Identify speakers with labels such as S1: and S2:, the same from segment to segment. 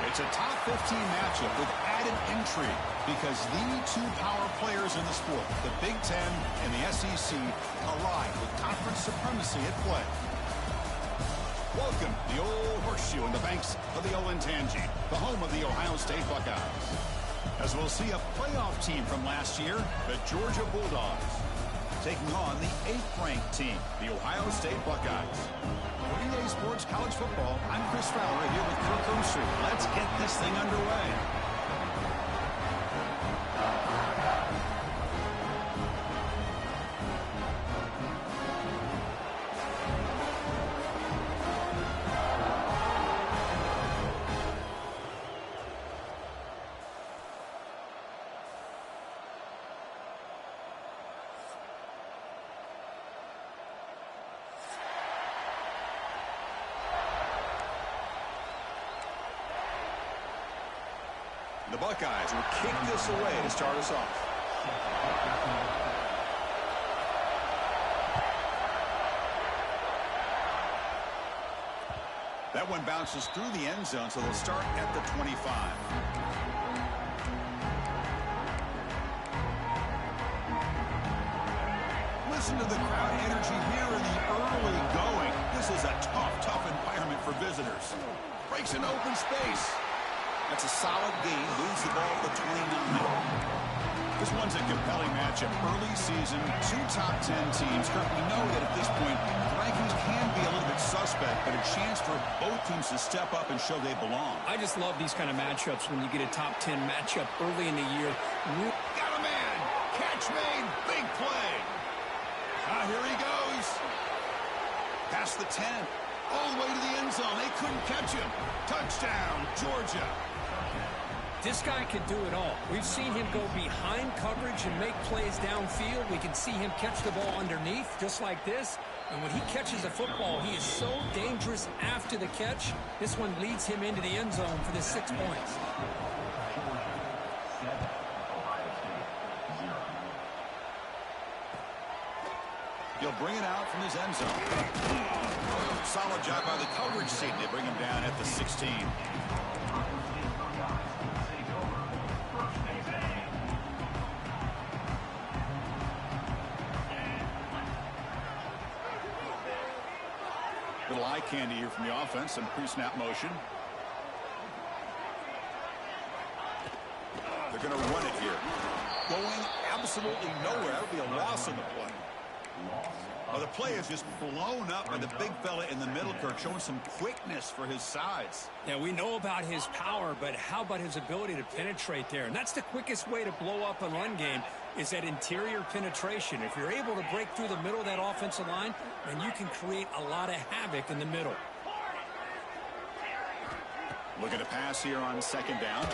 S1: It's a top 15 matchup with added intrigue because the two power players in the sport, the Big Ten and the SEC, collide with conference supremacy at play. Welcome to the Old Horseshoe in the banks of the Olentangy, the home of the Ohio State Buckeyes. As we'll see a playoff team from last year, the Georgia Bulldogs, taking on the 8th-ranked team, the Ohio State Buckeyes. For EA Sports College Football, I'm Chris Fowler here with Kirk Herbstreit. Let's get this thing underway. The Buckeyes will kick this away to start us off. That one bounces through the end zone, so they'll start at the 25. Listen to the crowd energy here in the early going. This is a tough environment for visitors. Breaks into open space. That's a solid gain. Moves the ball to the 29. This one's a compelling matchup. Early season, two top 10 teams. Kirk, we know that at this point, the rankings can be a little bit suspect, but a chance for both teams to step up and show they belong.
S2: I just love these kind of matchups when you get a top 10 matchup early in the year.
S1: Got a man. Catch made. Big play. Here he goes. Past the 10. All the way to the end zone. They couldn't catch him. Touchdown, Georgia.
S2: This guy can do it all. We've seen him go behind coverage and make plays downfield. We can see him catch the ball underneath, just like this. And when he catches a football, he is so dangerous after the catch. This one leads him into the end zone for the 6 points.
S1: He'll bring it out from his end zone. Solid job by the coverage team. They bring him down at the 16. Little eye candy here from the offense. Some pre-snap motion. They're going to run it here. Going absolutely nowhere. That would be a loss on the play. Well, the play is just blown up by the big fella in the middle, Kirk, showing some quickness for his size.
S2: Yeah, we know about his power, but how about his ability to penetrate there? And that's the quickest way to blow up a run game, is that interior penetration. If you're able to break through the middle of that offensive line, then you can create a lot of havoc in the middle.
S1: Looking to pass here on second down.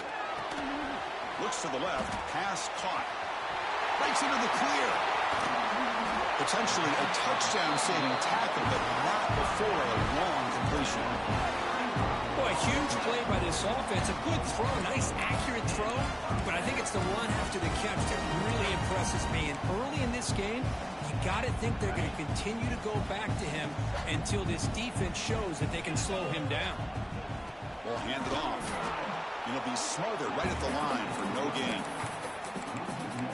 S1: Looks to the left. Pass caught. Breaks into the clear. Potentially a touchdown-saving tackle, but not before a long completion.
S2: Boy, a huge play by this offense. A good throw, a nice, accurate throw. But I think it's the run after the catch that really impresses me. And early in this game, you got to think they're going to continue to go back to him until this defense shows that they can slow him down.
S1: Ball handed off. It'll be Smother right at the line for no gain.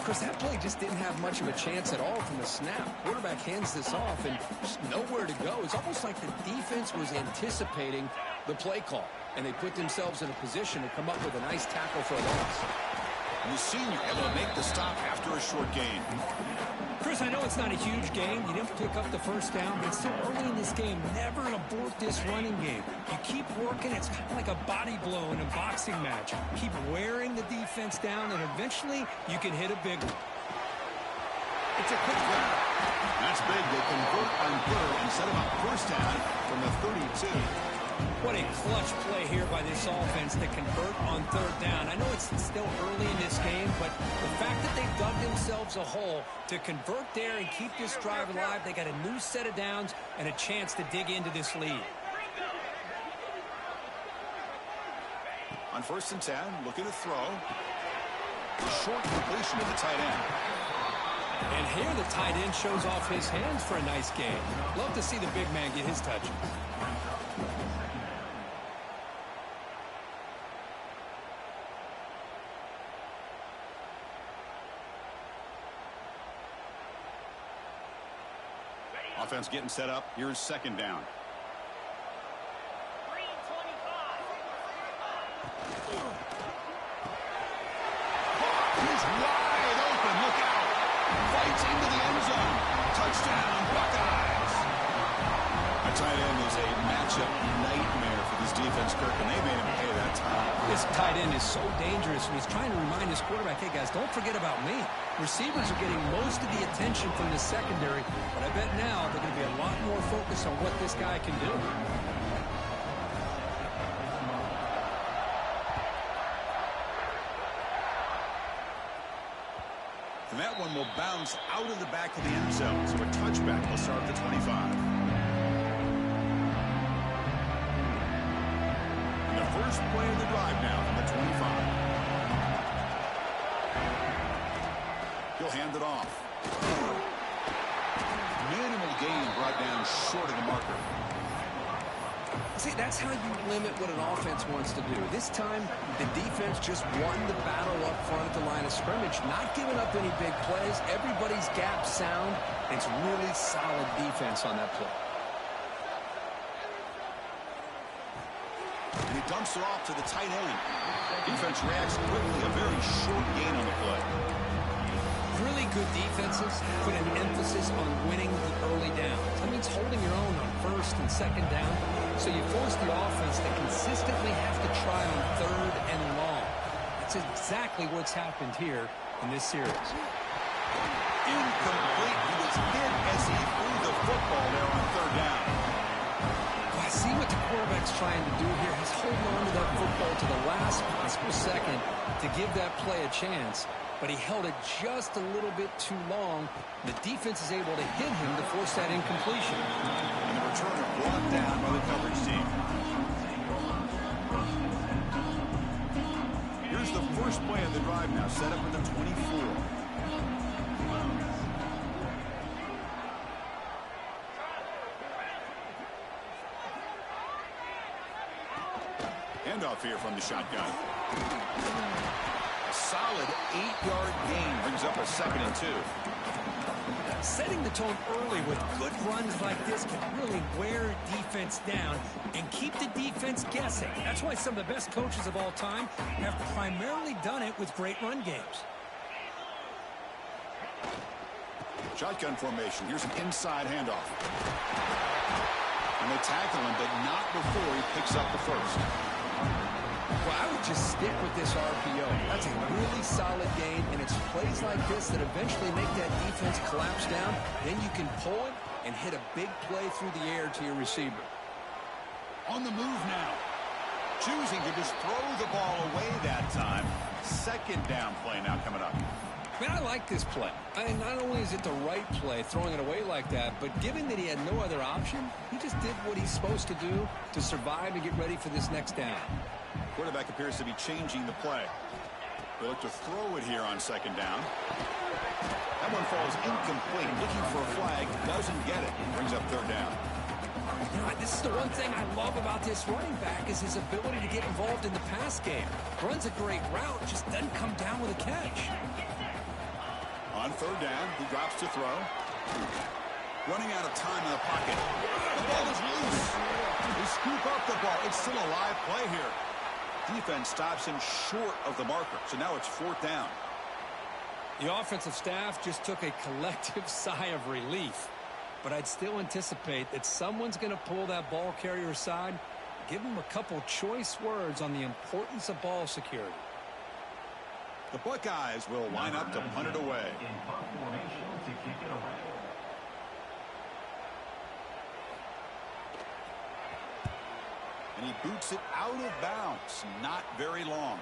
S2: Chris, that play just didn't have much of a chance at all from the snap. Quarterback hands this off and just nowhere to go. It's almost like the defense was anticipating the play call, and they put themselves in a position to come up with a nice tackle for a loss.
S1: And the senior able to make the stop after a short gain.
S2: Chris, I know it's not a huge game. You didn't pick up the first down, but it's still early in this game. Never abort this running game. You keep working. It's kind of like a body blow in a boxing match. Keep wearing the defense down, and eventually you can hit a big one.
S1: It's a quick one. That's big. They convert on third and set him up first down from the 32.
S2: What a clutch play here by this offense to convert on third down. I know it's still early in this game, but the fact that they dug themselves a hole to convert there and keep this drive alive, they got a new set of downs and a chance to dig into this lead.
S1: On first and 10, looking to throw. Short completion to the tight end.
S2: And here the tight end shows off his hands for a nice game. Love to see the big man get his touches.
S1: Offense getting set up. Here's second down. He's wide open. Look out. Fights into the end zone. Touchdown, Buckeyes. A tight end is a matchup nightmare for this defense, Kirk, and they made him pay that time.
S2: This tight end is so dangerous when he's trying to remind his quarterback, hey, guys, don't forget about me. Receivers are getting most of the attention from the secondary, but I bet now they're going to be a lot more focused on what this guy can do.
S1: And that one will bounce out of the back of the end zone, so a touchback will start at the 25. First play of the drive now from the 25. He'll hand it off. Minimal gain brought down short of the marker.
S2: See, that's how you limit what an offense wants to do. This time, the defense just won the battle up front at the line of scrimmage, not giving up any big plays. Everybody's gap sound. It's really solid defense on that play.
S1: And he dumps it off to the tight end. Defense reacts quickly. A very short gain on the play.
S2: Really good defenses put an emphasis on winning the early downs. That means holding your own on first and second down. So you force the offense to consistently have to try on third and long. That's exactly what's happened here in this series.
S1: Incomplete. He was hit as he threw the football there on third down.
S2: See what the quarterback's trying to do here. He's holding on to that football to the last possible second to give that play a chance, but he held it just a little bit too long. The defense is able to hit him to force that incompletion.
S1: And the returner brought down by the coverage team. Here's the first play of the drive now, set up at the 24. Handoff here from the shotgun. A solid 8-yard gain brings up a 2nd and 2.
S2: Setting the tone early with good runs like this can really wear defense down and keep the defense guessing. That's why some of the best coaches of all time have primarily done it with great run games.
S1: Shotgun formation. Here's an inside handoff. And they tackle him, but not before he picks up the first.
S2: Well, I would just stick with this RPO. That's a really solid gain, and it's plays like this that eventually make that defense collapse down. Then you can pull it and hit a big play through the air to your receiver.
S1: On the move now. Choosing to just throw the ball away that time. 2nd down play now coming up.
S2: Man, I like this play. Not only is it the right play, throwing it away like that, but given that he had no other option, he just did what he's supposed to do to survive and get ready for this next down.
S1: Quarterback appears to be changing the play. They look to throw it here on 2nd down. That one falls incomplete. Looking for a flag. Doesn't get it. Brings up 3rd down.
S2: You know, this is the one thing I love about this running back is his ability to get involved in the pass game. Runs a great route, just doesn't come down with a catch.
S1: On 3rd down, he drops to throw. Running out of time in the pocket. The ball is loose. They scoop up the ball. It's still a live play here. Defense stops him short of the marker. So now it's 4th down.
S2: The offensive staff just took a collective sigh of relief. But I'd still anticipate that someone's going to pull that ball carrier aside, give him a couple choice words on the importance of ball security.
S1: The Buckeyes will line up to punt it away. And he boots it out of bounds. Not very long.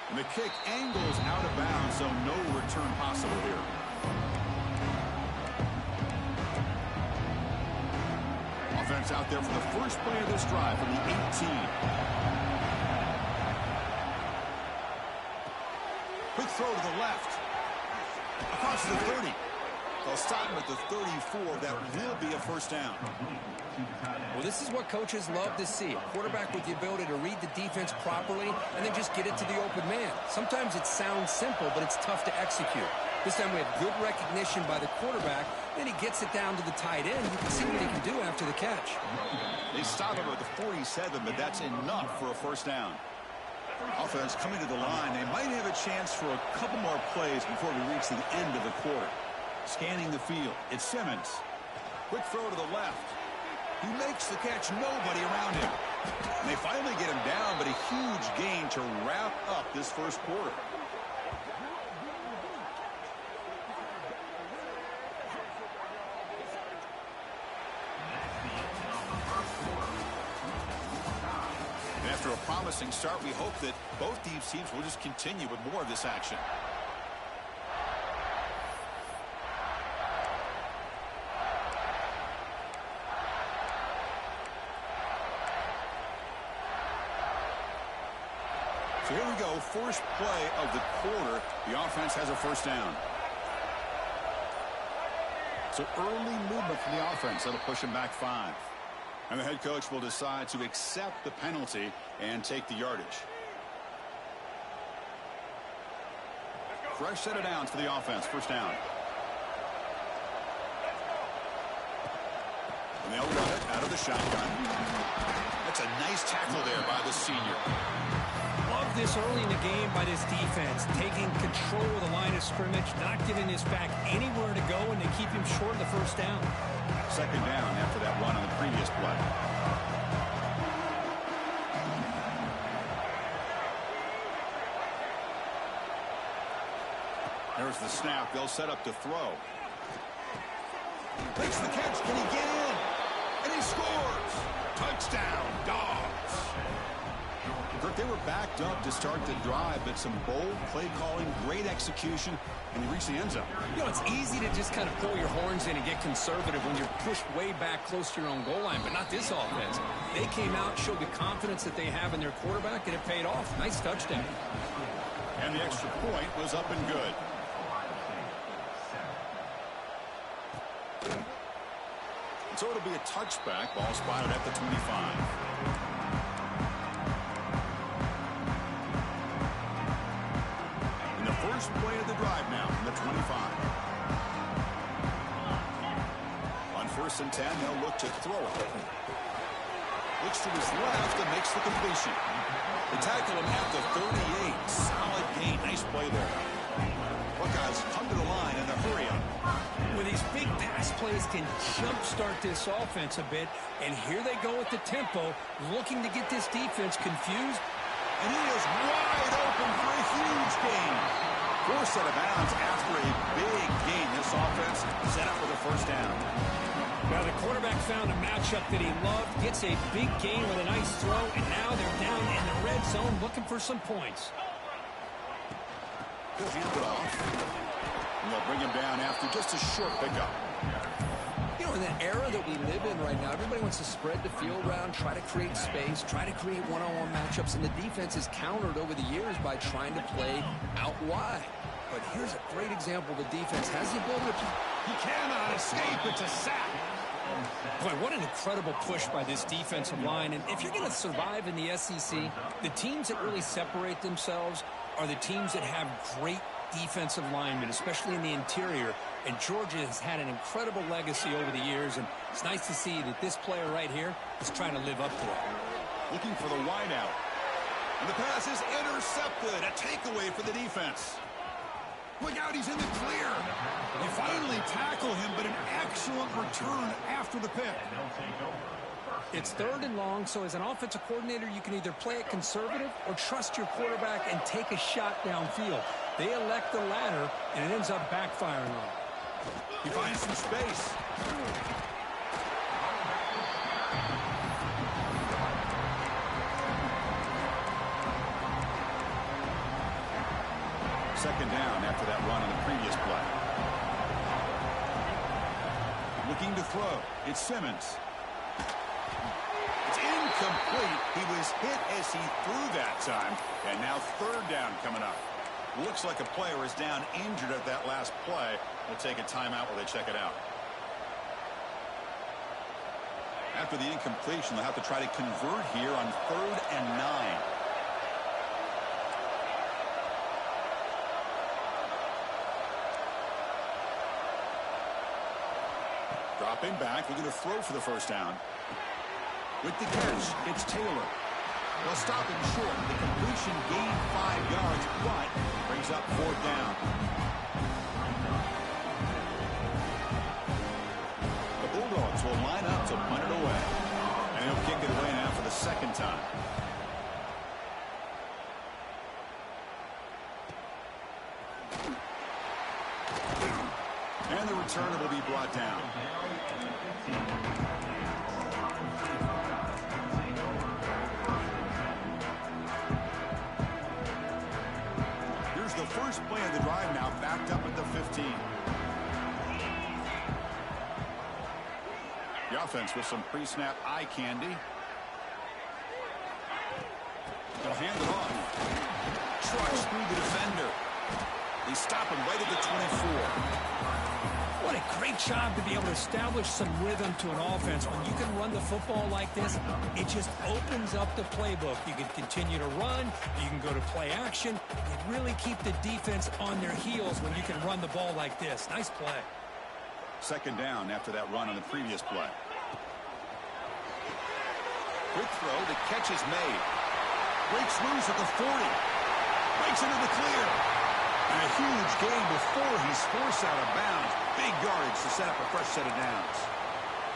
S1: And the kick angles out of bounds, so no return possible here. Offense out there for the first play of this drive from the 18. Quick throw to the left. Across the 30. They'll stop him at the 34. That will be a 1st down.
S2: Well, this is what coaches love to see. A quarterback with the ability to read the defense properly and then just get it to the open man. Sometimes it sounds simple, but it's tough to execute. This time we have good recognition by the quarterback. Then he gets it down to the tight end. You can see what he can do after the catch.
S1: They stop him at the 47, but that's enough for a first down. Offense coming to the line. They might have a chance for a couple more plays before we reach the end of the quarter. Scanning the field. It's Simmons. Quick throw to the left. He makes the catch. Nobody around him. And they finally get him down, but a huge gain to wrap up this first quarter. And after a promising start, we hope that both these teams will just continue with more of this action. So here we go, first play of the quarter. The offense has a first down. So early movement from the offense. That'll push him back 5. And the head coach will decide to accept the penalty and take the yardage. Fresh set of downs for the offense. First down. And they'll run it out of the shotgun. That's a nice tackle there by the senior.
S2: Love this early in the game by this defense, taking control of the line of scrimmage, not giving this back anywhere to go, and they keep him short of the first down.
S1: Second down after that run on the previous play. There's the snap. They'll set up to throw. Makes the catch. Can he get in? And he scores. Touchdown, Dogs. Kirk, they were backed up to start the drive, but some bold play calling, great execution, and he reached the end zone.
S2: You know, it's easy to just kind of pull your horns in and get conservative when you're pushed way back close to your own goal line, but not this offense. They came out, showed the confidence that they have in their quarterback, and it paid off. Nice touchdown.
S1: And the extra point was up and good. So it'll be a touchback. Ball spotted at the 25. First play of the drive now from the 25. On 1st and 10, they'll look to throw it. Looks to his left and makes the completion. They tackle him at the 38. Solid gain. Nice play there. Buckeyes come to the line in a hurry up.
S2: Well, these big pass plays can jumpstart this offense a bit, and here they go with the tempo, looking to get this defense confused.
S1: And he is wide open for a huge gain. 4 set of bounds after a big gain. This offense set up with a first down.
S2: Now the quarterback found a matchup that he loved, gets a big gain with a nice throw, and now they're down in the red zone looking for some points.
S1: He'll hand it off. And they'll bring him down after just a short pickup.
S2: You know, in the era that we live in right now, everybody wants to spread the field around, try to create space, try to create one-on-one matchups, and the defense is countered over the years by trying to play out wide. But here's a great example of the defense has the ability to...
S1: He cannot escape. It's a sack.
S2: Boy, what an incredible push by this defensive line. And if you're going to survive in the SEC, the teams that really separate themselves are the teams that have great defensive linemen, especially in the interior. And Georgia has had an incredible legacy over the years, and it's nice to see that this player right here is trying to live up to it.
S1: Looking for the wideout. And the pass is intercepted. A takeaway for the defense. Look out, he's in the clear. They finally tackle him, but an excellent return after the pick.
S2: It's 3rd and long, so as an offensive coordinator, you can either play it conservative or trust your quarterback and take a shot downfield. They elect the latter, and it ends up backfiring on them.
S1: He finds some space. Second down after that run on the previous play. Looking to throw. It's Simmons. It's incomplete. He was hit as he threw that time. And now 3rd down coming up. Looks like a player is down injured at that last play. We'll take a timeout while they check it out. After the incompletion, they'll have to try to convert here on 3rd and 9. Dropping back, looking to throw for the first down. With the catch, it's Taylor. They'll stop him short. The completion gained 5 yards, but brings up 4th down. The Bulldogs will line up to punt it away. And he'll kick it away now for the 2nd time. And the returner will be brought down. Here's the first play of the drive now, backed up at the 15. The offense with some pre-snap eye candy. They'll hand it off. Trucks through the defender. They stop him right at the 24.
S2: What a great job to be able to establish some rhythm to an offense. When you can run the football like this, it just opens up the playbook. You can continue to run. You can go to play action. You really keep the defense on their heels when you can run the ball like this. Nice play.
S1: 2nd down after that run on the previous play. Quick throw. The catch is made. Breaks loose at the 40. Breaks into the clear. And a huge gain before he's forced out of bounds. Big yardage to set up a fresh set of downs.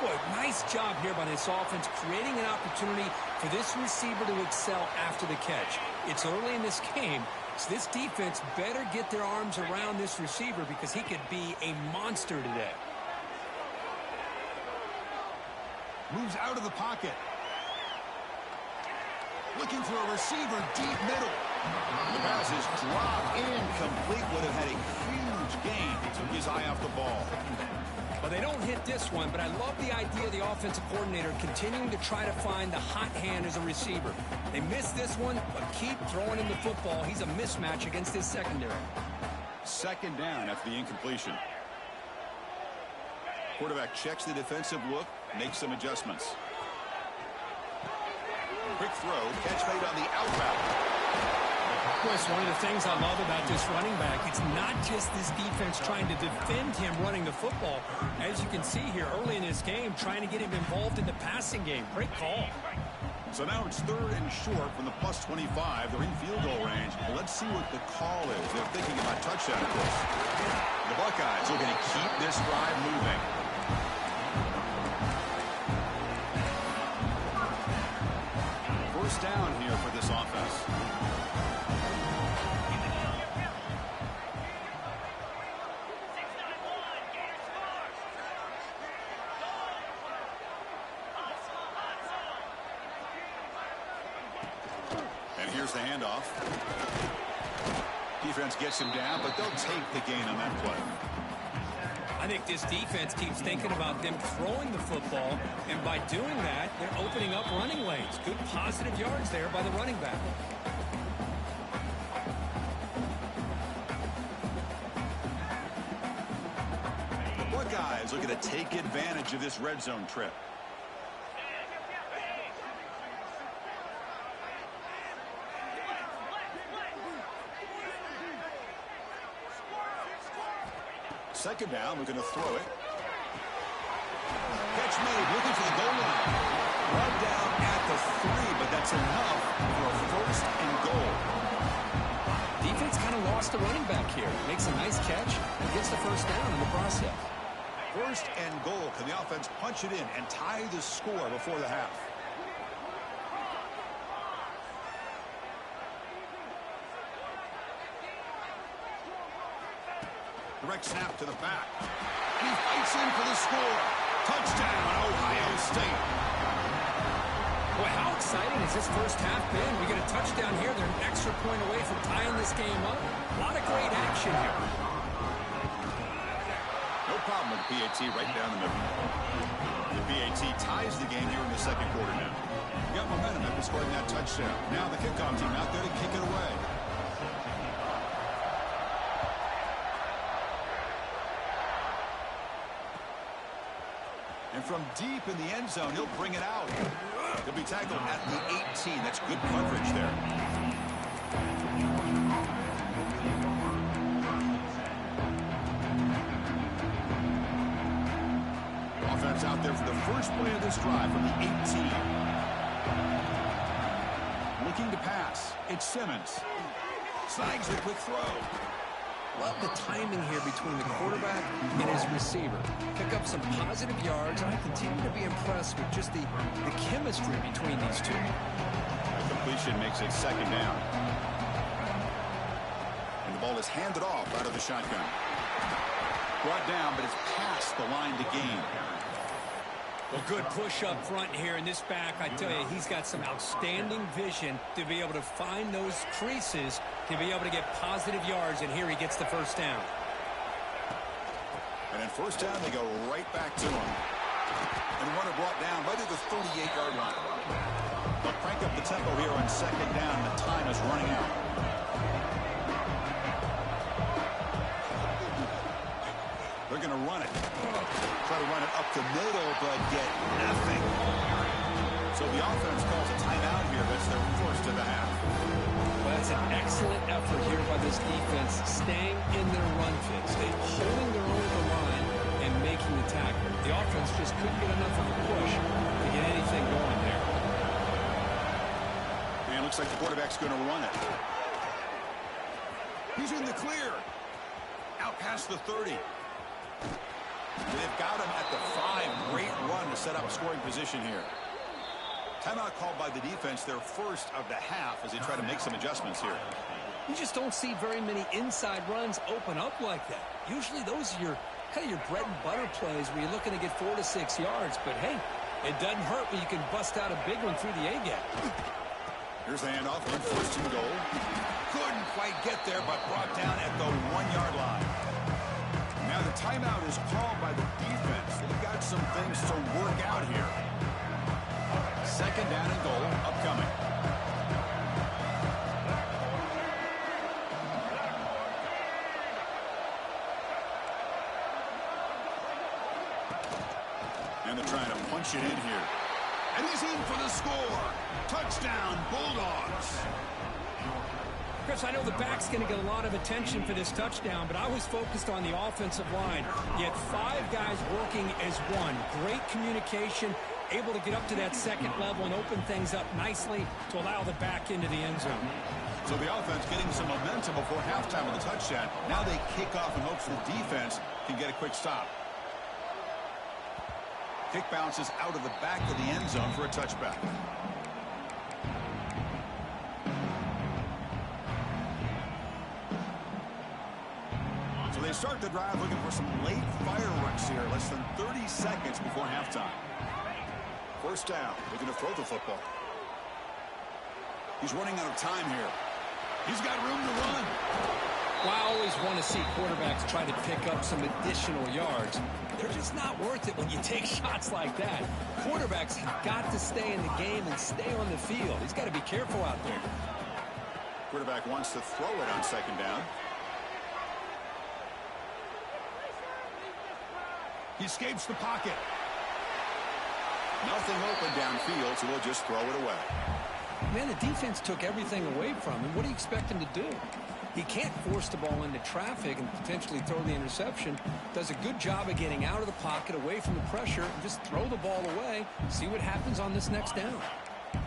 S2: Boy, nice job here by this offense, creating an opportunity for this receiver to excel after the catch. It's early in this game, so this defense better get their arms around this receiver because he could be a monster today.
S1: Moves out of the pocket. Looking for a receiver deep middle. The pass is dropped incomplete. Would have had a huge gain. He took his eye off the ball.
S2: Well, they don't hit this one, but I love the idea of the offensive coordinator continuing to try to find the hot hand as a receiver. They missed this one, but keep throwing him the football. He's a mismatch against his secondary.
S1: 2nd down after the incompletion. Quarterback checks the defensive look, makes some adjustments. Quick throw, catch made on the out route.
S2: Chris, one of the things I love about this running back, it's not just this defense trying to defend him running the football. As you can see here early in this game, trying to get him involved in the passing game. Great call.
S1: So now it's 3rd and short from the plus 25. They're in field goal range. Let's see what the call is. They're thinking about touchdown at this. The Buckeyes are going to keep this drive moving. First down here for this offense. And here's the handoff. Defense gets him down, but they'll take the gain on that play.
S2: I think this defense keeps thinking about them throwing the football, and by doing that, they're opening up running lanes. Good positive yards there by the running back.
S1: The Buckeyes looking to take advantage of this red zone trip. Second down, we're going to throw it. Catch made, looking for the goal line. Brought down at the 3, but that's enough for a 1st and goal.
S2: Defense kind of lost the running back here. Makes a nice catch and gets the 1st down in the process.
S1: 1st and goal. Can the offense punch it in and tie the score before the half? Direct snap to the back. He fights in for the score. Touchdown, Ohio State.
S2: Boy, how exciting has this first half been? We get a touchdown here. They're an extra point away from tying this game up. A lot of great action here.
S1: No problem with the PAT right down the middle. The PAT ties the game here in the 2nd quarter now. Got momentum after scoring that touchdown. Now the kickoff team out there to kick it away. And from deep in the end zone, he'll bring it out. He'll be tackled at the 18. That's good coverage there. offense out there for the first play of this drive from the 18. Looking to pass. It's Simmons. Snags it, quick throw.
S2: Love the timing here between the quarterback and his receiver. Pick up some positive yards, and I continue to be impressed with just the chemistry between these two.
S1: That completion makes it second down. And the ball is handed off out of the shotgun. Brought down, but it's past the line to gain.
S2: Well, good push up front here in this back. I tell you, he's got some outstanding vision to be able to find those creases, to be able to get positive yards, and here he gets the first down.
S1: And in first down, they go right back to him. And runner brought down right at the 38-yard line. They'll crank up the tempo here on second down. The time is running out. They're going to run it. Try to run it up the middle, but get nothing. So the offense calls a timeout here. That's their first of the half.
S2: Well, that's an excellent effort here by this defense, staying in their run fix. They're holding their own at the line and making the tackle. The offense just couldn't get enough of a push to get anything going there.
S1: And it looks like the quarterback's going to run it. He's in the clear. Out past the 30. They've got him at the 5. Great run to set up scoring position here. Timeout called by the defense, their first of the half, as they try to make some adjustments here.
S2: You just don't see very many inside runs open up like that. Usually those are kind of your bread and butter plays where you're looking to get 4 to 6 yards. But hey, it doesn't hurt when you can bust out a big one through the A-gap.
S1: Here's the handoff on first and goal. Couldn't quite get there, but brought down at the 1-yard line. Now the timeout is called by the defense. They've got some things to work out here. Second down and goal upcoming. And they're trying to punch it in here. And he's in for the score. Touchdown, Bulldogs.
S2: Chris, I know the back's going to get a lot of attention for this touchdown, but I was focused on the offensive line. You had 5 guys working as one. Great communication, able to get up to that second level and open things up nicely to allow the back into the end zone.
S1: So the offense getting some momentum before halftime with the touchdown. Now they kick off in hopes the defense can get a quick stop. Kick bounces out of the back of the end zone for a touchback. So they start the drive looking for some late fireworks here. Less than 30 seconds before halftime. First down. Looking to throw the football. He's running out of time here. He's got room to run.
S2: Well, I always want to see quarterbacks try to pick up some additional yards. They're just not worth it when you take shots like that. Quarterbacks have got to stay in the game and stay on the field. He's got to be careful out there.
S1: Quarterback wants to throw it on second down. He escapes the pocket. Nothing open downfield, so he'll just throw it away.
S2: Man, the defense took everything away from him. What do you expect him to do? He can't force the ball into traffic and potentially throw the interception. Does a good job of getting out of the pocket, away from the pressure, and just throw the ball away. See what happens on this next down.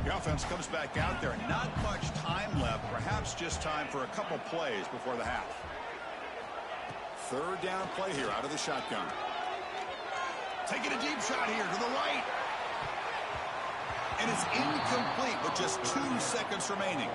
S1: The offense comes back out there. Not much time left. Perhaps just time for a couple plays before the half. Third down play here out of the shotgun. Taking a deep shot here to the right. And it's incomplete with just 2 seconds remaining.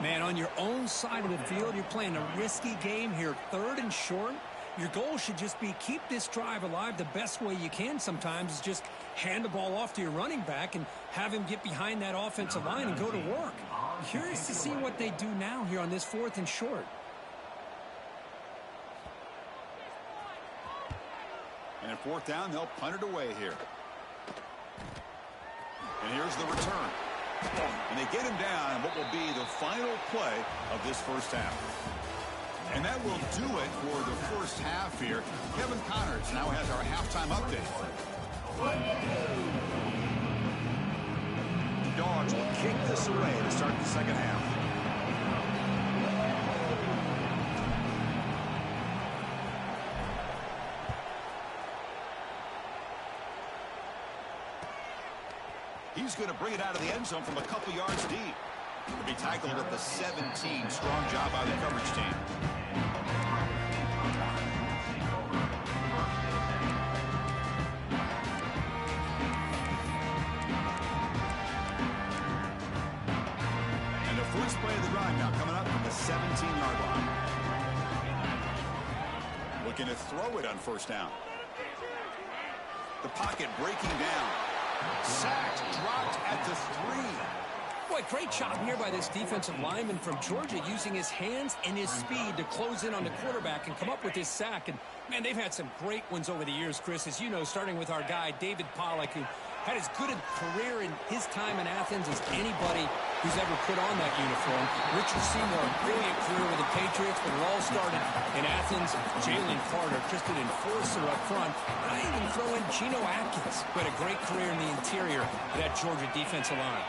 S2: Man, on your own side of the field, you're playing a risky game here. 3rd and short. Your goal should just be keep this drive alive the best way you can sometimes is just hand the ball off to your running back and have him get behind that offensive line and go to work. Curious to see what they do now here on this 4th and short.
S1: And at 4th down, they'll punt it away here. And here's the return. And they get him down in what will be the final play of this first half. And that will do it for the first half here. Kevin Connors now has our halftime update. Dogs will kick this away to start the second half. He's going to bring it out of the end zone from a couple yards deep. He'll be tackled at the 17. Strong job by the coverage team. And the first play of the drive now coming up from the 17-yard line. Looking to throw it on first down. The pocket breaking down. Sacked, dropped at the 3.
S2: Boy, great job here by this defensive lineman from Georgia, using his hands and his speed to close in on the quarterback and come up with this sack. And, man, they've had some great ones over the years, Chris, as you know, starting with our guy, David Pollack, who had as good a career in his time in Athens as anybody who's ever put on that uniform. Richard Seymour, brilliant career with the Patriots, but it all started in Athens. Jalen Carter, just an enforcer up front. And I even throw in Geno Atkins, who had a great career in the interior of that Georgia defensive line.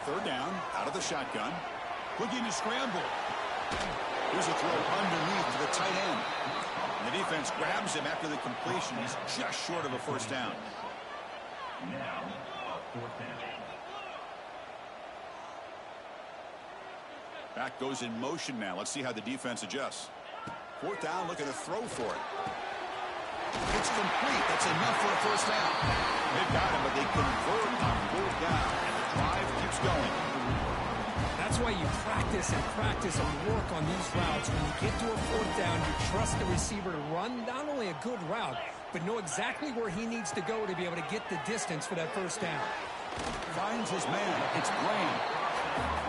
S1: Third down, out of the shotgun. Looking to scramble. Here's a throw underneath to the tight end. And the defense grabs him after the completion. He's just short of a first down.
S3: Now, fourth down.
S1: Back goes in motion now. Let's see how the defense adjusts. Fourth down, looking to throw for it. It's complete. That's enough for a first down. They've got him, but they convert on fourth down. And the drive keeps going.
S2: That's why you practice and practice and work on these routes. When you get to a fourth down, you trust the receiver to run not only a good route, but know exactly where he needs to go to be able to get the distance for that first down.
S1: Finds his man. It's Brain.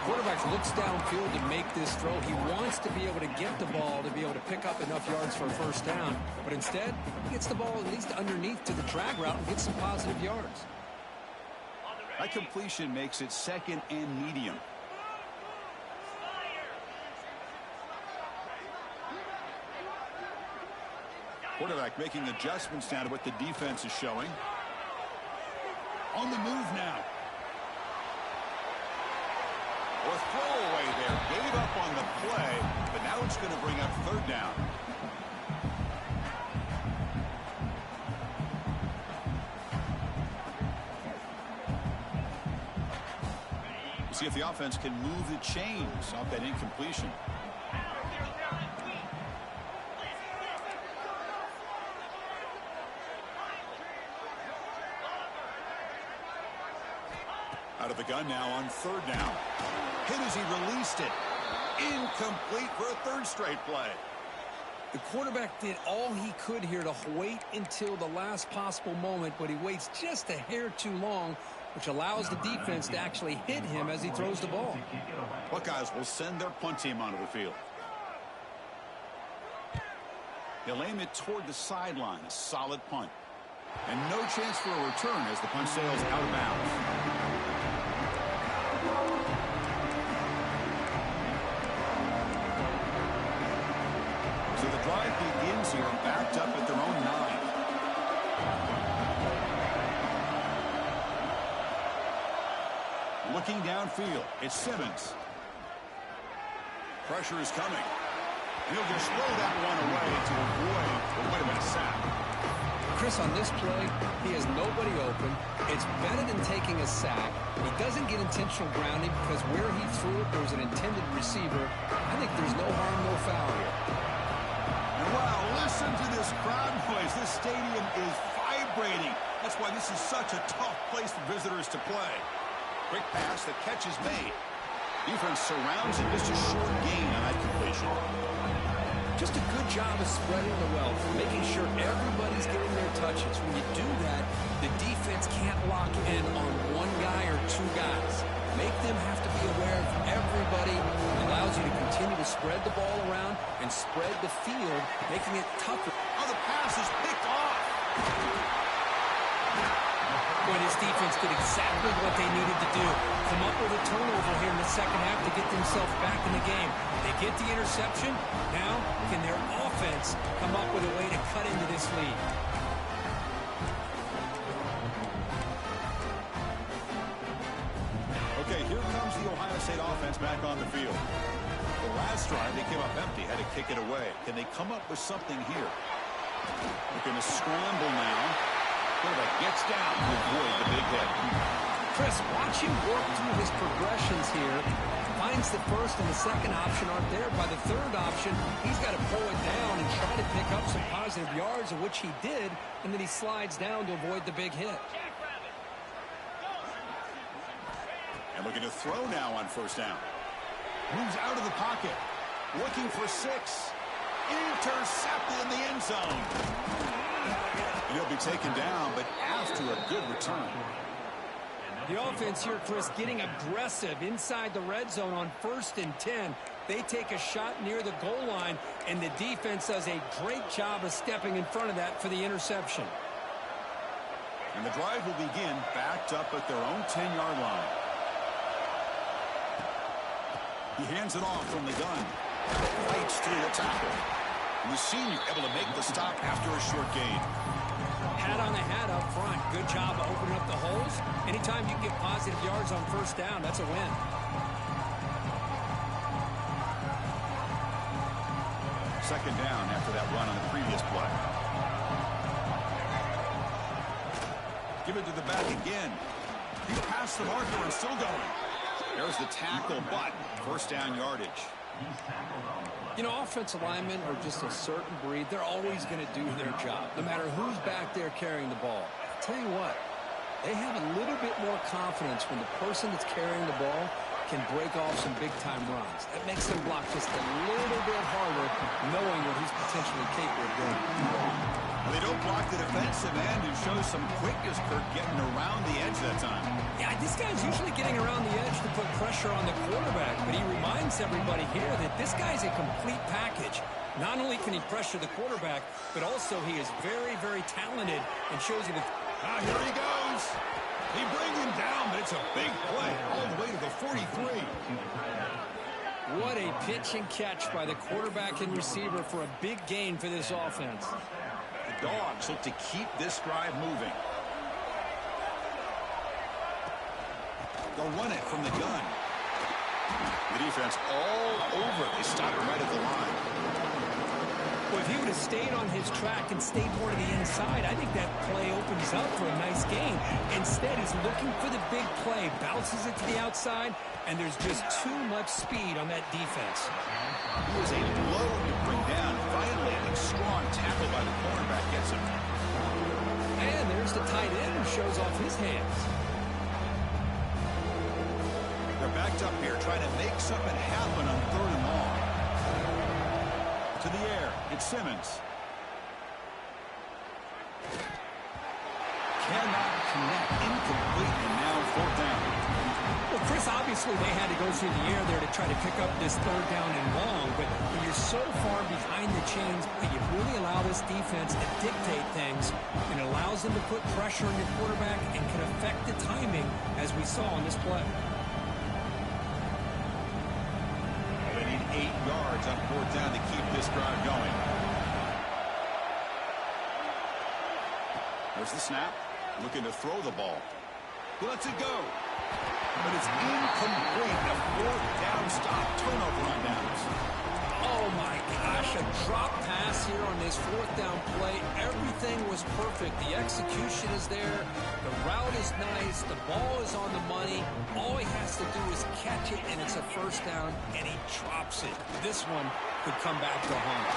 S2: Quarterback looks downfield to make this throw. He wants to be able to get the ball to be able to pick up enough yards for a first down. But instead, he gets the ball at least underneath to the drag route and gets some positive yards.
S1: That completion makes it second and medium. Quarterback making adjustments now to what the defense is showing. On the move now. A throwaway there. Gave up on the play, but now it's going to bring up third down. See if the offense can move the chains off that incompletion. Out of the gun now on third down. Hit as he released it. Incomplete for a third straight play.
S2: The quarterback did all he could here to wait until the last possible moment, but he waits just a hair too long, which allows the defense to actually hit him as he throws the ball.
S1: Buckeyes will send their punt team onto the field. He'll aim it toward the sideline. A solid punt. And no chance for a return as the punt sails out of bounds. So the drive begins here, backed up at their own 9. Looking downfield, it's Simmons. Pressure is coming. He'll just throw that one away to avoid what might have been a sack.
S2: Chris, on this play, he has nobody open. It's better than taking a sack. He doesn't get intentional grounding because where he threw it, there was an intended receiver. I think there's no harm, no foul here.
S1: And wow, listen to this crowd noise. This stadium is vibrating. That's why this is such a tough place for visitors to play. Quick pass, the catch is made. Defense surrounds him, just a short gain on that completion.
S2: Just a good job of spreading the wealth, making sure everybody's getting their touches. When you do that, the defense can't lock in on one guy or two guys. Make them have to be aware of everybody. It allows you to continue to spread the ball around and spread the field, making it tougher.
S1: Oh, the pass is picked off.
S2: Boy, this defense did exactly what they needed to do. Come up with a turnover here in the second half to get themselves back in the game. They get the interception. Now, can their offense come up with a way to cut into this lead?
S1: Okay, here comes the Ohio State offense back on the field. The last drive, they came up empty, had to kick it away. Can they come up with something here? Looking to scramble now. Quarterback gets down to avoid the big hit.
S2: Chris, watch him work through his progressions here. Finds the first and the second option aren't there. By the third option, he's got to pull it down and try to pick up some positive yards, of which he did, and then he slides down to avoid the big hit.
S1: And looking to throw now on first down. Moves out of the pocket. Looking for 6. Intercepted in the end zone. And he'll be taken down, but after a good return.
S2: The offense here, Chris, getting aggressive inside the red zone on 1st and 10. They take a shot near the goal line, and the defense does a great job of stepping in front of that for the interception.
S1: And the drive will begin backed up at their own 10-yard line. He hands it off from the gun. Fights through the tackle. And the senior able to make the stop after a short gain.
S2: Hat on the hat up front. Good job of opening up the holes. Anytime you get positive yards on first down, that's a win.
S1: Second down after that run on the previous play. Give it to the back again. He passed the marker and still going. There's the tackle, but first down yardage.
S2: You know, offensive linemen are just a certain breed. They're always going to do their job, no matter who's back there carrying the ball. I'll tell you what, they have a little bit more confidence when the person that's carrying the ball can break off some big-time runs. That makes them block just a little bit harder, knowing what he's potentially capable of doing.
S1: They don't block the defensive end and show some quickness, Kirk, getting around the edge that time.
S2: Yeah, this guy's usually getting around the edge to put pressure on the quarterback, but he reminds everybody here that this guy's a complete package. Not only can he pressure the quarterback, but also he is very, very talented and shows you that.
S1: Here he goes. He brings him down, but it's a big play all the way to the 43.
S2: What a pitch and catch by the quarterback and receiver for a big gain for this offense.
S1: The Dogs look to keep this drive moving. They'll run it from the gun. The defense all over. They stop it right at the line.
S2: Well, if he would have stayed on his track and stayed more to the inside, I think that play opens up for a nice gain. Instead, he's looking for the big play, bounces it to the outside, and there's just too much speed on that defense.
S1: It was a low to bring down. Finally, a strong tackle by the cornerback gets him.
S2: And there's the tight end who shows off his hands.
S1: They're backed up here, trying to make something happen on 3rd and long. To the air, it's Simmons. Cannot connect, incomplete, and now 4th down.
S2: Well, Chris, obviously they had to go through the air there to try to pick up this 3rd down and long, but when you're so far behind the chains, you really allow this defense to dictate things, and it allows them to put pressure on your quarterback and can affect the timing, as we saw on this play.
S1: They need 8 yards on 4th down to keep this drive going. There's the snap. Looking to throw the ball. He lets it go. But it's incomplete. A 4th down stop. Turnover on downs.
S2: Oh, my gosh. A drop pass here on this 4th down play. Everything was perfect. The execution is there. The route is nice. The ball is on the money. All he has to do is catch it, and it's a 1st down, and he drops it. This one could come back to haunt.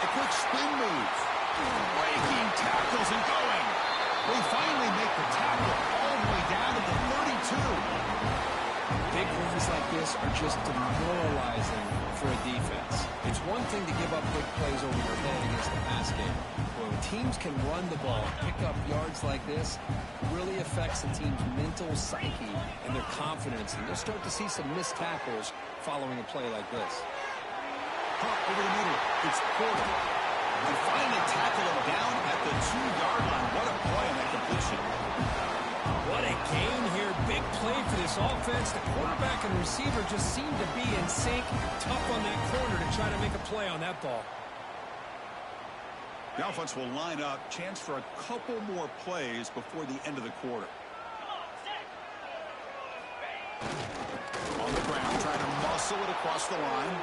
S1: A quick spin move. Breaking tackles and going. They finally make the tackle all the way down to the 32.
S2: Big runs like this are just demoralizing for a defense. It's one thing to give up big plays over your head against the pass game. When teams can run the ball, pick up yards like this, it really affects the team's mental psyche and their confidence. And you'll start to see some missed tackles following a play like this.
S1: Pop over the middle. It's Porter. And finally tackle him down at the 2-yard line. What a play on that completion.
S2: What a gain here. Big play for this offense. The quarterback and receiver just seem to be in sync. Tough on that corner to try to make a play on that ball.
S1: The offense will line up. Chance for a couple more plays before the end of the quarter. On the ground, trying to muscle it across the line.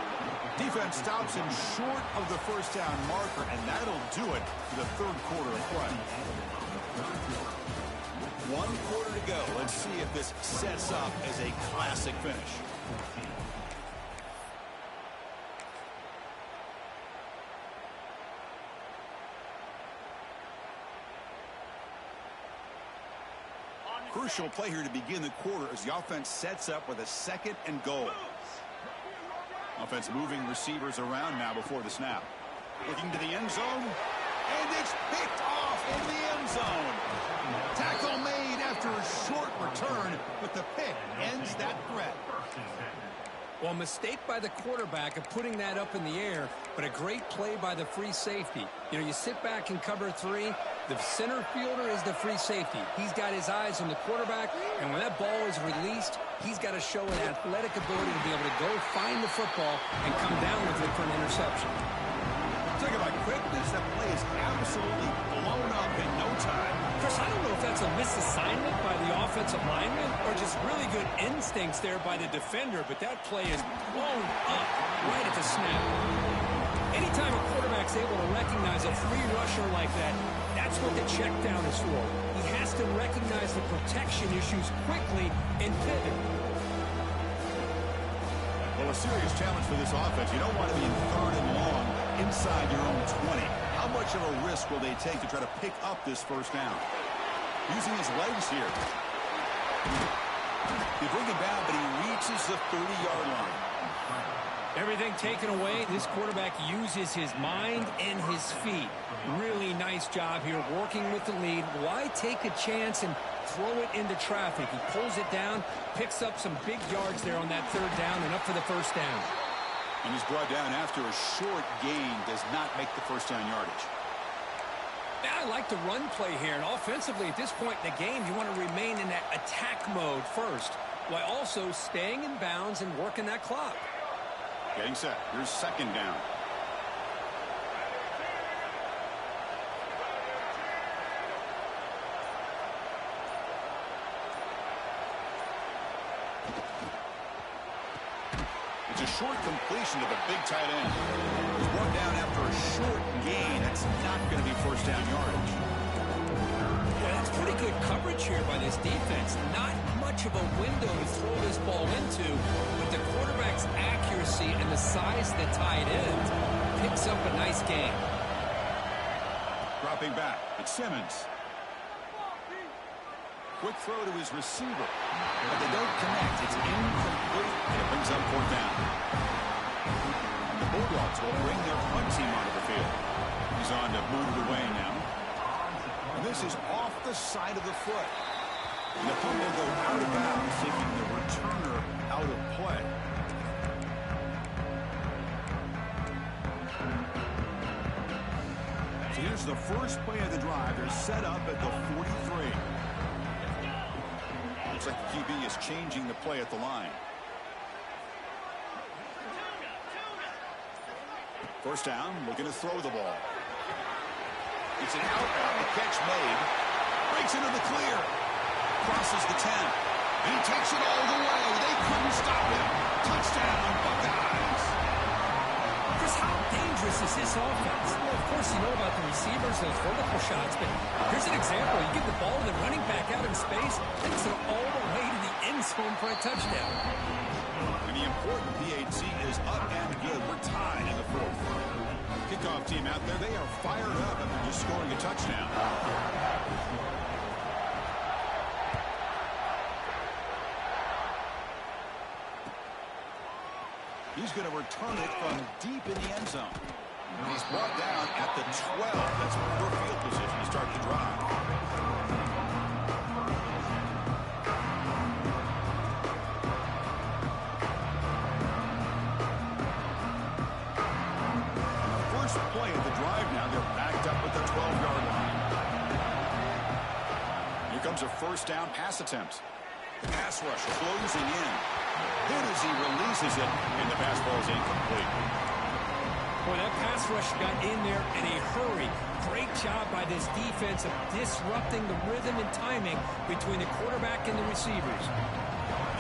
S1: Defense stops him short of the 1st down marker, and that'll do it for the 3rd quarter of play. 1 quarter to go. Let's see if this sets up as a classic finish. Crucial play here to begin the quarter as the offense sets up with a 2nd and goal. Offense moving receivers around now before the snap. Looking to the end zone, and it's picked off in the end zone. Tackle made after a short return, but the pick ends that threat.
S2: Well, mistake by the quarterback of putting that up in the air, but a great play by the free safety. You know, you sit back and cover 3. The center fielder is the free safety. He's got his eyes on the quarterback, and when that ball is released, he's got to show an athletic ability to be able to go find the football and come down with it for an interception.
S1: Talk about quickness, that play is absolutely blown up in no time.
S2: Chris, I don't know if that's a misassignment by the offensive lineman or just really good instincts there by the defender, but that play is blown up right at the snap. Anytime a quarterback's able to recognize a free rusher like that, that's what the check down is for. He has to recognize the protection issues quickly and pivot.
S1: Well, a serious challenge for this offense. You don't want to be in 3rd and long inside your own 20. How much of a risk will they take to try to pick up this first down? Using his legs here. They bring him down, but he reaches the 30-yard line.
S2: Everything taken away, this quarterback uses his mind and his feet. Really nice job here working with the lead. Why take a chance and throw it into traffic? He pulls it down, picks up some big yards there on that 3rd down, and up for the first down.
S1: And he's brought down after a short gain. Does not make the first down yardage.
S2: Now, I like the run play here, and offensively at this point in the game, you want to remain in that attack mode first, while also staying in bounds and working that clock.
S1: Getting set. Here's 2nd down. It's a short completion to the big tight end. He's brought down after a short gain. That's not going to be first down yardage.
S2: Yeah, that's pretty good coverage here by this defense. Not much of a window to throw this ball into, but the quarterback's accuracy and the size of the tight end picks up a nice gain.
S1: Dropping back, it's Simmons. Quick throw to his receiver, but they don't connect. It's incomplete, and it brings up 4th down. And the Bulldogs will bring their punt team onto the field. He's on to move it away now. And this is off the side of the foot. And the punt will go out of bounds, taking the returner out of play. So here's the first play of the drive. They're set up at the 43. Looks like the QB is changing the play at the line. First down, looking to throw the ball. It's an out route, the catch made. Breaks into the clear. Crosses the 10. And he takes it all the way. They couldn't stop him. Touchdown, Buckeyes.
S2: Chris, how dangerous is this offense? Well, of course, you know about the receivers, those vertical shots, but here's an example. You give the ball to the running back out in space, takes it all the way to the end zone for a touchdown.
S1: And the important PAT is up and good. We're tied in the 4th. Kickoff team out there, they are fired up after just scoring a touchdown. He's going to return it from deep in the end zone. And he's brought down at the 12. That's poor field position to start the drive. And the first play of the drive now, they're backed up at the 12-yard line. Here comes a first down pass attempt. Pass rush closing in. Then as he releases it, and the pass ball is incomplete.
S2: Boy, that pass rush got in there in a hurry. Great job by this defense of disrupting the rhythm and timing between the quarterback and the receivers.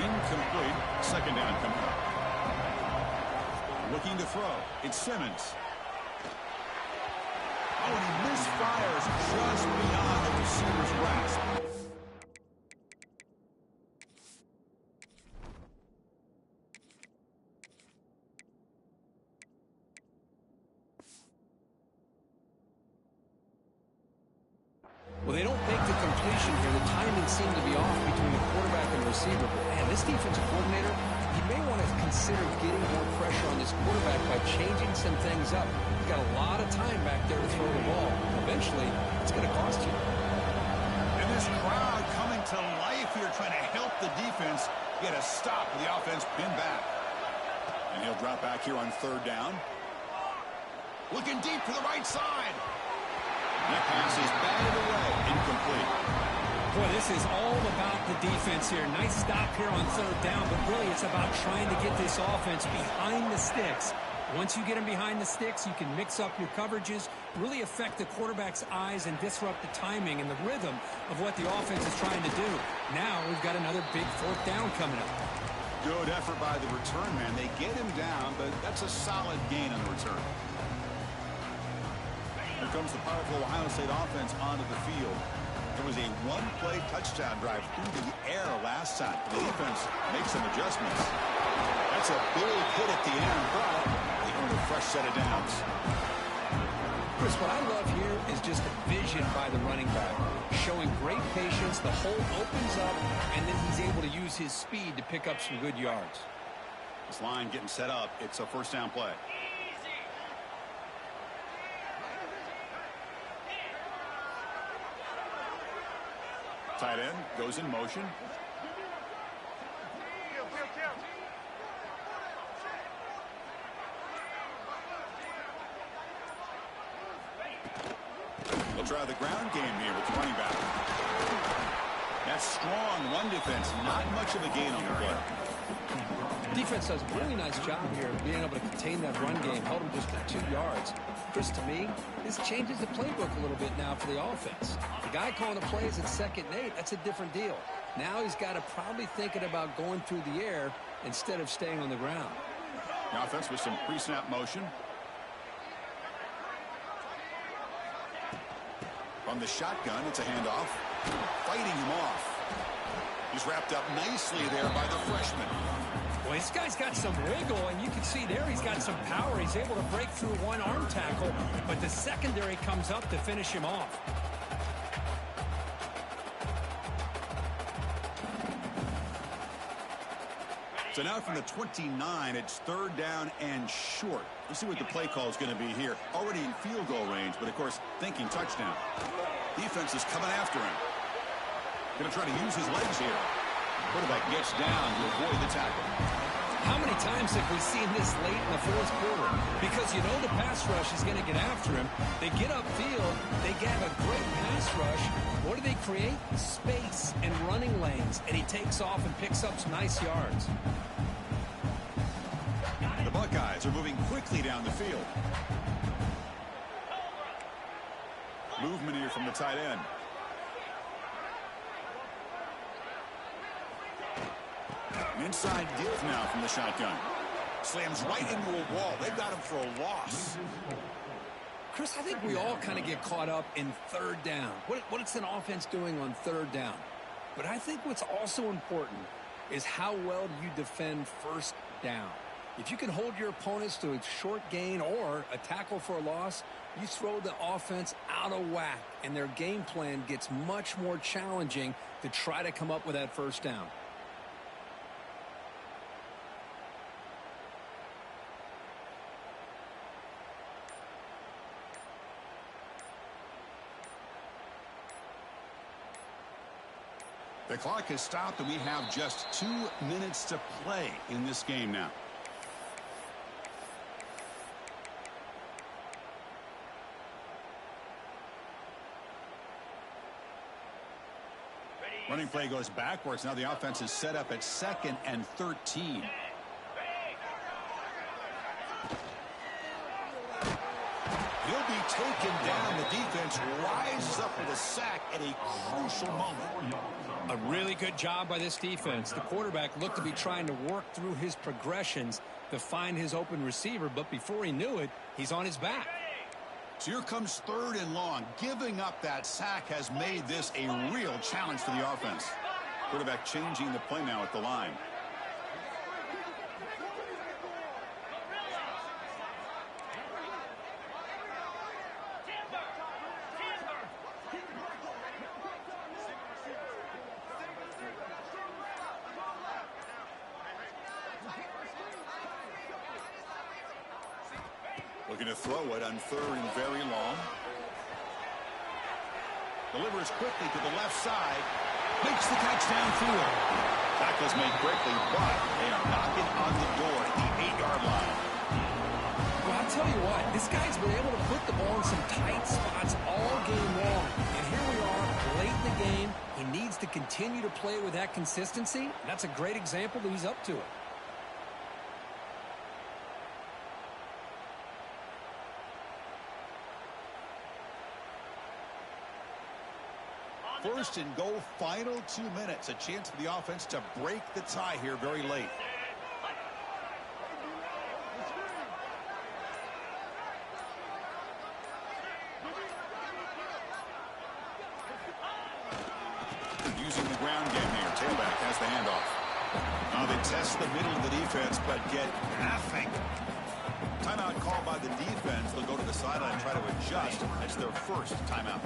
S1: Incomplete. 2nd down coming up. Looking to throw. It's Simmons. Oh, and he misfires just beyond the receiver's grasp.
S2: seem to be off between the quarterback and receiver. But, man, this defensive coordinator, he may want to consider getting more pressure on this quarterback by changing some things up. He's got a lot of time back there to throw the ball. Eventually, it's going to cost you.
S1: And this crowd coming to life here, trying to help the defense get a stop with the offense pinned back. And he'll drop back here on third down. Looking deep to the right side. That pass is batted away. Incomplete.
S2: Boy, this is all about the defense here. Nice stop here on third down, but really it's about trying to get this offense behind the sticks. Once you get them behind the sticks, you can mix up your coverages, really affect the quarterback's eyes and disrupt the timing and the rhythm of what the offense is trying to do. Now we've got another big fourth down coming up.
S1: Good effort by the return man. They get him down, but that's a solid gain on the return. Here comes the powerful Ohio State offense onto the field. It was a one-play touchdown drive through the air last time. The defense makes some adjustments. That's a big hit at the end, but they earn a fresh set of downs.
S2: Chris, what I love here is just the vision by the running back. Showing great patience, the hole opens up, and then he's able to use his speed to pick up some good yards.
S1: This line getting set up. It's a first down play. Tight end goes in motion. They'll try the ground game here with the running back. That's strong run defense. Not much of a gain on the play.
S2: Defense does a really nice job here of being able to contain that run game. Held him just for 2 yards. Chris, to me, this changes the playbook a little bit now for the offense. The guy calling the plays at 2nd and 8, that's a different deal. Now he's got to probably thinking about going through the air instead of staying on the ground.
S1: The offense with some pre-snap motion. On the shotgun, it's a handoff. Fighting him off. He's wrapped up nicely there by the freshman.
S2: Well, this guy's got some wiggle, and you can see there he's got some power. He's able to break through one arm tackle, but the secondary comes up to finish him off.
S1: So now from the 29, it's 3rd down and short. Let's see what the play call is going to be here. Already in field goal range, but of course, thinking touchdown. Defense is coming after him. Going to try to use his legs here. Quarterback gets down to avoid the tackle.
S2: How many times have we seen this late in the 4th quarter? Because you know the pass rush is going to get after him. They get upfield. They have a great pass rush. What do they create? Space and running lanes. And he takes off and picks up some nice yards.
S1: The Buckeyes are moving quickly down the field. Movement here from the tight end. An inside give now from the shotgun. Slams right into a wall. They've got him for a loss.
S2: Chris, I think we all kind of get caught up in 3rd down. What is an offense doing on 3rd down? But I think what's also important is how well do you defend 1st down. If you can hold your opponents to a short gain or a tackle for a loss, you throw the offense out of whack, and their game plan gets much more challenging to try to come up with that 1st down.
S1: The clock has stopped, and we have just 2 minutes to play in this game now. Running play goes backwards. Now the offense is set up at 2nd and 13. He'll be taken down. The defense rises up with a sack at a crucial moment.
S2: A really good job by this defense. The quarterback looked to be trying to work through his progressions to find his open receiver, but before he knew it, he's on his back.
S1: So here comes 3rd and long. Giving up that sack has made this a real challenge for the offense. Quarterback changing the play now at the line. Looking to throw it on 3rd and very long. Delivers quickly to the left side. Makes the catch downfield. Tackle's made quickly, but they are knocking on the door at the 8-yard line.
S2: Well, I'll tell you what, this guy's been able to put the ball in some tight spots all game long. And here we are, late in the game. He needs to continue to play with that consistency. And that's a great example that he's up to it.
S1: First and goal, final 2 minutes. A chance for the offense to break the tie here very late. Using the ground game here. Tailback has the handoff. Now they test the middle of the defense, but get nothing. Timeout called by the defense. They'll go to the sideline and try to adjust. That's their first timeout.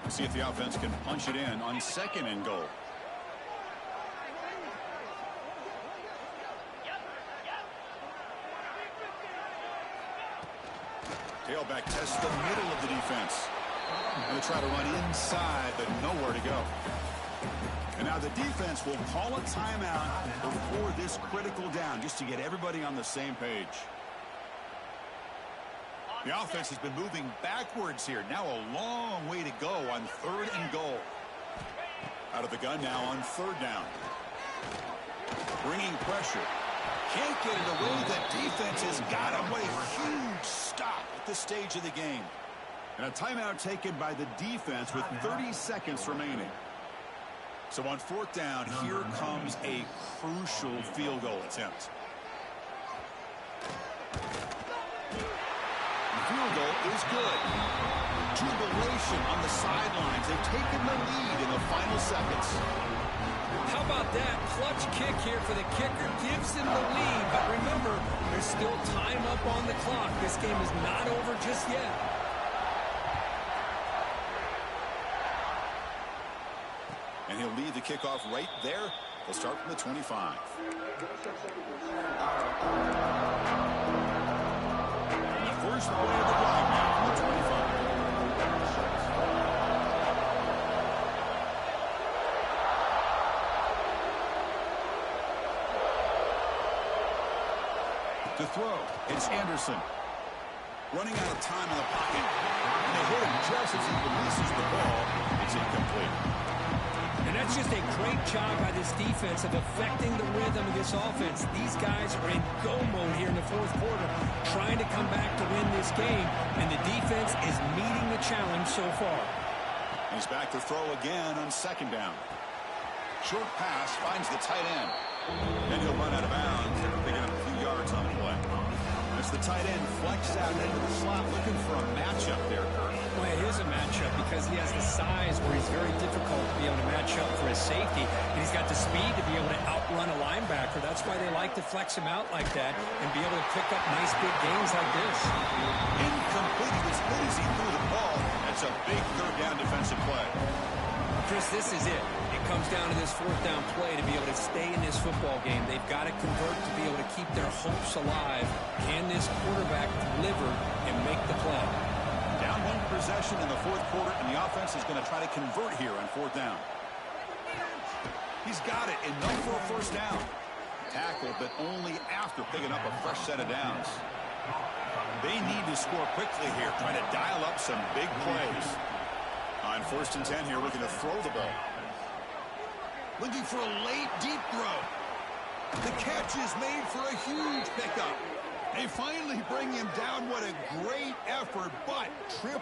S1: See if the offense can punch it in on 2nd and goal. Tailback tests the middle of the defense. And they try to run inside, but nowhere to go. And now the defense will call a timeout before this critical down, just to get everybody on the same page. The offense has been moving backwards here. Now a long way to go on 3rd and goal. Out of the gun now on 3rd down. Bringing pressure. Can't get it away. The defense has got him. What a huge stop at this stage of the game. And a timeout taken by the defense with 30 seconds remaining. So on 4th down, here comes a crucial field goal attempt. Field goal is good. Jubilation on the sidelines. They've taken the lead in the final seconds.
S2: How about that? Clutch kick here for the kicker. Gives them the lead. But remember, there's still time up on the clock. This game is not over just yet.
S1: And he'll lead the kickoff right there. They'll start from the 25. First play of the drive now from the 25. To throw, it's Anderson. Running out of time in the pocket. And they hit him just as he releases the ball. It's incomplete.
S2: And that's just a great job by this defense of affecting the rhythm of this offense. These guys are in go mode here in the 4th quarter, trying to come back to win this game, and the defense is meeting the challenge so far.
S1: He's back to throw again on 2nd down. Short pass finds the tight end. And he'll run out of bounds, picking up a few yards on the play. As the tight end flexed out into the slot, looking for a matchup there, Kurt.
S2: Well, it is a matchup because he has the size where he's very difficult to be able to match up for his safety, and he's got the speed to be able to outrun a linebacker. That's why they like to flex him out like that and be able to pick up nice big gains like this.
S1: Incomplete. As good as he threw the ball, that's a big 3rd down defensive play.
S2: Chris, this is it. It comes down to this 4th down play to be able to stay in this football game. They've got to convert to be able to keep their hopes alive. Can this quarterback deliver and make the play?
S1: Down 1 possession in the 4th quarter, and the offense is going to try to convert here on 4th down. He's got it, enough for a 1st down. Tackle, but only after picking up a fresh set of downs. They need to score quickly here, trying to dial up some big plays. On 1st and 10 here, looking to throw the ball. Looking for a late, deep throw. The catch is made for a huge pickup. They finally bring him down. What a great effort, but 0-0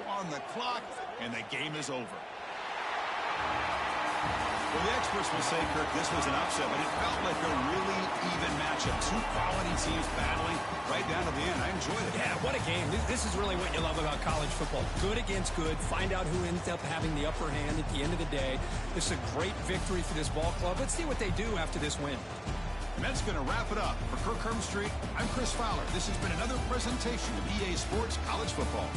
S1: on the clock, and the game is over. Well, the experts will say, Kirk, this was an upset, but it felt like a really even matchup. 2 quality teams battling right down to the end. I enjoyed it.
S2: Yeah, what a game. This is really what you love about college football. Good against good. Find out who ends up having the upper hand at the end of the day. This is a great victory for this ball club. Let's see what they do after this win.
S1: And that's going to wrap it up. For Kirk Street, I'm Chris Fowler. This has been another presentation of EA Sports College Football.